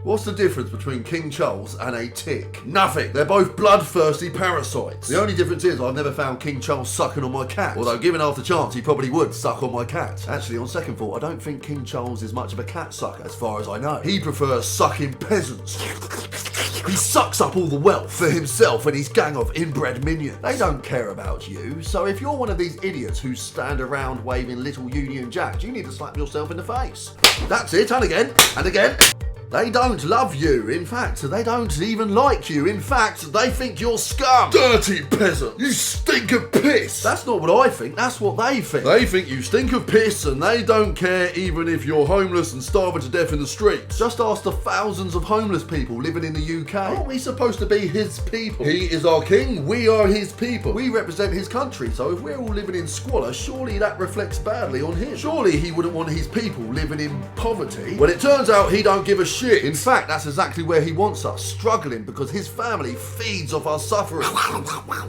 What's the difference between King Charles and a tick? Nothing. They're both bloodthirsty parasites. The only difference is I've never found King Charles sucking on my cat. Although given half the chance, he probably would suck on my cat. Actually, on second thought, I don't think King Charles is much of a cat sucker as far as I know. He prefers sucking peasants. He sucks up all the wealth for himself and his gang of inbred minions. They don't care about you, so if you're one of these idiots who stand around waving little Union Jacks, you need to slap yourself in the face. That's it, and again, and again. They don't love you. In fact, they don't even like you. In fact, they think you're scum. Dirty peasant. You stink of piss. That's not what I think. That's what they think. They think you stink of piss and they don't care even if you're homeless and starving to death in the streets. Just ask the thousands of homeless people living in the UK. Aren't we supposed to be his people? He is our king. We are his people. We represent his country. So if we're all living in squalor, surely that reflects badly on him. Surely he wouldn't want his people living in poverty. Well, it turns out he don't give a shit. In fact, that's exactly where he wants us, struggling because his family feeds off our suffering.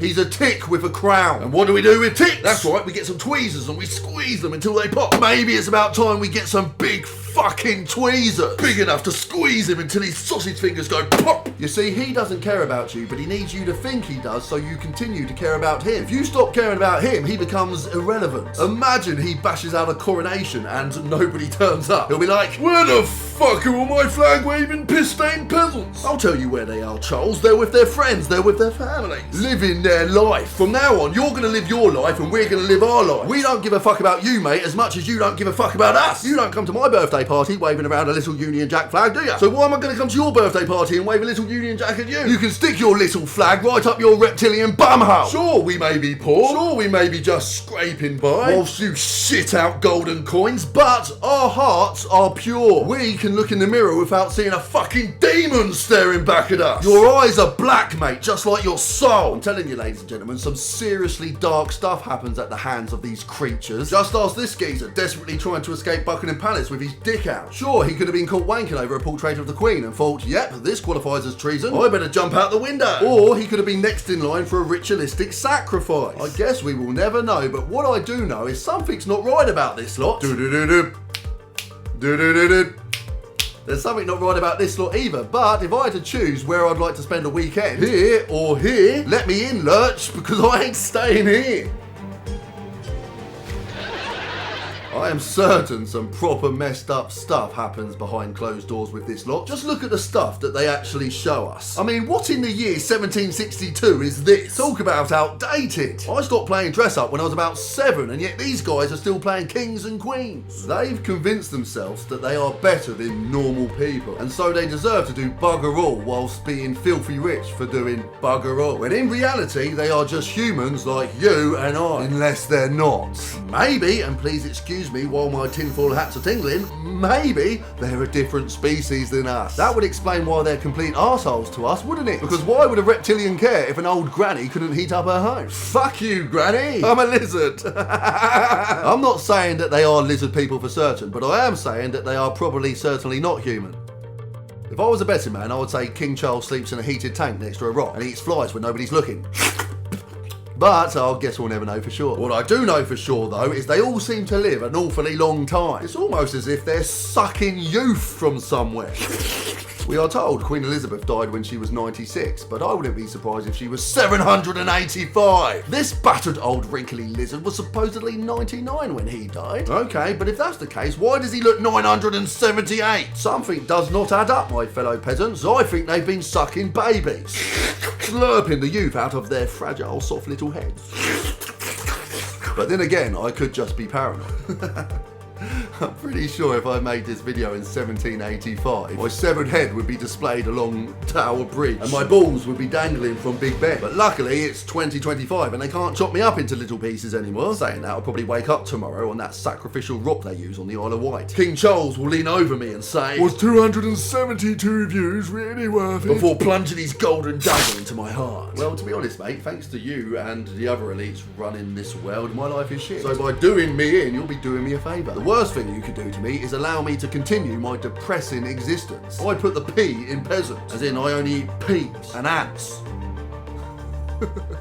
He's a tick with a crown. And what do we do with ticks? That's right, we get some tweezers and we squeeze them until they pop. Maybe it's about time we get some big fucking tweezers. Big enough to squeeze him until his sausage fingers go pop. You see, he doesn't care about you, but he needs you to think he does so you continue to care about him. If you stop caring about him, he becomes irrelevant. Imagine he bashes out a coronation and nobody turns up. He'll be like, where the fuck are all my flag-waving, piss-stained peasants? I'll tell you where they are, Charles. They're with their friends. They're with their families. Living their life. From now on, you're going to live your life and we're going to live our life. We don't give a fuck about you, mate, as much as you don't give a fuck about us. You don't come to my birthday party waving around a little Union Jack flag, do you? So why am I going to come to your birthday party and wave a little Union Jack at you? You can stick your little flag right up your reptilian bumhole. Sure, we may be poor. Sure, we may be just scraping by whilst you shit out golden coins, but our hearts are pure. We can look in the mirror without seeing a fucking demon staring back at us. Your eyes are black, mate, just like your soul. I'm telling you, ladies and gentlemen, some seriously dark stuff happens at the hands of these creatures. Just ask this geezer desperately trying to escape Buckingham Palace with his dick out. Sure, he could have been caught wanking over a portrait of the Queen and thought, yep, this qualifies as treason. I better jump out the window. Or he could have been next in line for a ritualistic sacrifice. I guess we will never know, but what I do know is something's not right about this lot. Do-do-do-do. Do-do-do-do. There's something not right about this lot either, but if I had to choose where I'd like to spend a weekend, here or here, let me in, Lurch, because I ain't staying here. I am certain some proper messed up stuff happens behind closed doors with this lot. Just look at the stuff that they actually show us. I mean, what in the year 1762 is this? Talk about outdated. I stopped playing dress up when I was about 7, and yet these guys are still playing kings and queens. They've convinced themselves that they are better than normal people, and so they deserve to do bugger all whilst being filthy rich for doing bugger all. When in reality, they are just humans like you and I, unless they're not. Maybe, and please excuse me while my tinfoil hats are tingling, maybe they're a different species than us. That would explain why they're complete arseholes to us, wouldn't it? Because why would a reptilian care if an old granny couldn't heat up her home? Fuck you, granny! I'm a lizard! I'm not saying that they are lizard people for certain, but I am saying that they are probably certainly not human. If I was a betting man, I would say King Charles sleeps in a heated tank next to a rock and eats flies when nobody's looking. But I guess we'll never know for sure. What I do know for sure, though, is they all seem to live an awfully long time. It's almost as if they're sucking youth from somewhere. We are told Queen Elizabeth died when she was 96, but I wouldn't be surprised if she was 785. This battered old wrinkly lizard was supposedly 99 when he died. Okay, but if that's the case, why does he look 978? Something does not add up, my fellow peasants. I think they've been sucking babies, slurping the youth out of their fragile, soft little heads. But then again, I could just be paranoid. I'm pretty sure if I made this video in 1785, my severed head would be displayed along Tower Bridge and my balls would be dangling from Big Ben. But luckily it's 2025 and they can't chop me up into little pieces anymore. Saying that, I'll probably wake up tomorrow on that sacrificial rock they use on the Isle of Wight. King Charles will lean over me and say, was 272 views really worth it? Before plunging his golden dagger into my heart. Well, to be honest, mate, thanks to you and the other elites running this world, my life is shit. So by doing me in, you'll be doing me a favour. The worst thing you could do to me is allow me to continue my depressing existence. I put the P in peasant, as in I only eat peas and ants.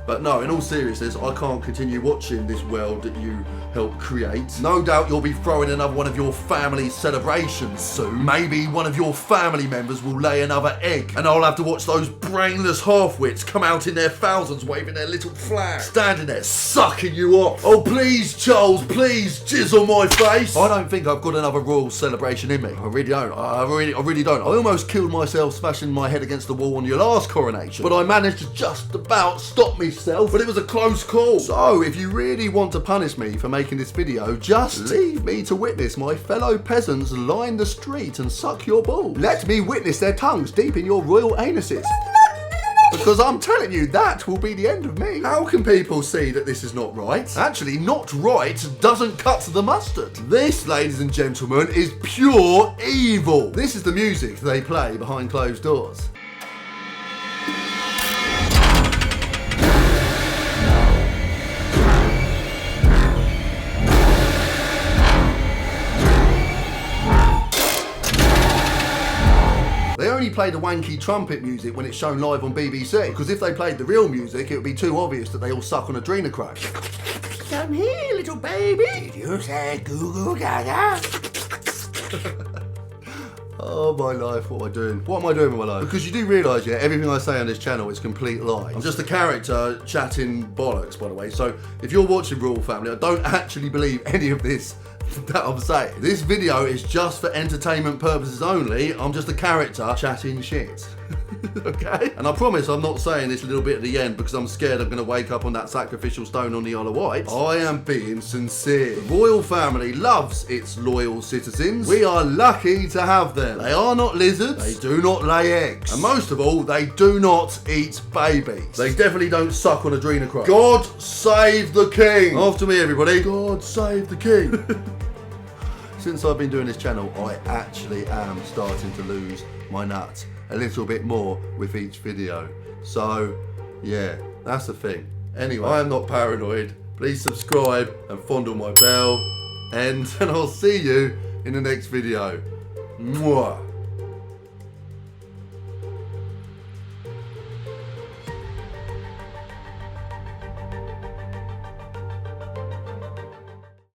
But no, in all seriousness, I can't continue watching this world that you helped create. No doubt you'll be throwing another one of your family celebrations soon. Maybe one of your family members will lay another egg, and I'll have to watch those brainless half-wits come out in their thousands waving their little flag, standing there sucking you off. Oh please, Charles, please jizz on my face. I don't think I've got another royal celebration in me. I really don't. I really don't. I almost killed myself smashing my head against the wall on your last coronation, but I managed to just about stop myself, but it was a close call. So if you really want to punish me for making this video, just leave me to witness my fellow peasants line the street and suck your balls. Let me witness their tongues deep in your royal anuses. Because I'm telling you, that will be the end of me. How can people see that this is not right? Actually, not right doesn't cut the mustard. This, ladies and gentlemen, is pure evil. This is the music they play behind closed doors. They only play the wanky trumpet music when it's shown live on BBC, because if they played the real music, it would be too obvious that they all suck on adrenochrome. Come here, little baby. Did you say goo goo gaga? Oh my life, what am I doing? What am I doing with my life? Because you do realise, yeah, everything I say on this channel is complete lie. I'm just a character chatting bollocks, by the way. So if you're watching Royal Family, I don't actually believe any of this that I'm saying. This video is just for entertainment purposes only. I'm just a character chatting shit. Okay? And I promise I'm not saying this little bit at the end because I'm scared I'm going to wake up on that sacrificial stone on the Isle of Wight. I am being sincere. The royal family loves its loyal citizens. We are lucky to have them. They are not lizards. They do not lay eggs. And most of all, they do not eat babies. They definitely don't suck on adrenochrome. God save the king. After me, everybody. God save the king. Since I've been doing this channel, I actually am starting to lose my nut a little bit more with each video. So, yeah, that's the thing. Anyway, I am not paranoid. Please subscribe and fondle my bell. And I'll see you in the next video. Mwah.